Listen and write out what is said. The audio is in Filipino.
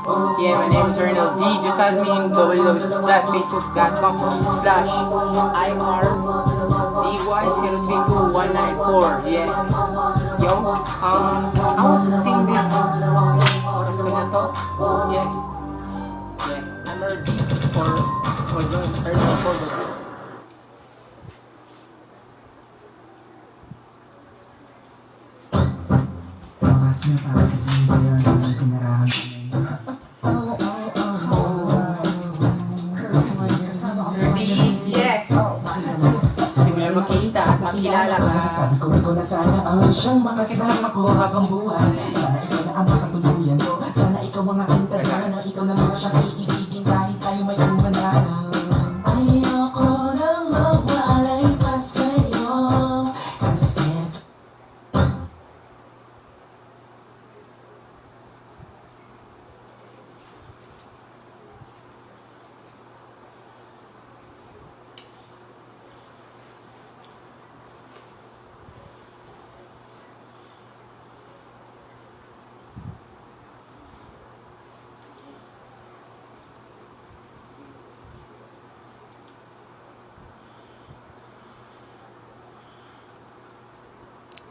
Yeah, my name is Arnold D. Just add me in www.facebook.com/IRDY032194. Yeah. Yo, I want to sing this. Oras ko na to. Yes. Yeah. I'm early for the early for the Bakas na para sa tingin sa'yo ang mga tinarahan ko ngayon. Yeah. Simula makita at makilala ka. Sabi ko ikaw na sana ang siyang makasama ko habang buhay. Sana ikaw na ang makatuluyan ko. Sana ikaw ang aking tagana. Ikaw na mga siyang iibigin kahit tayo may uman na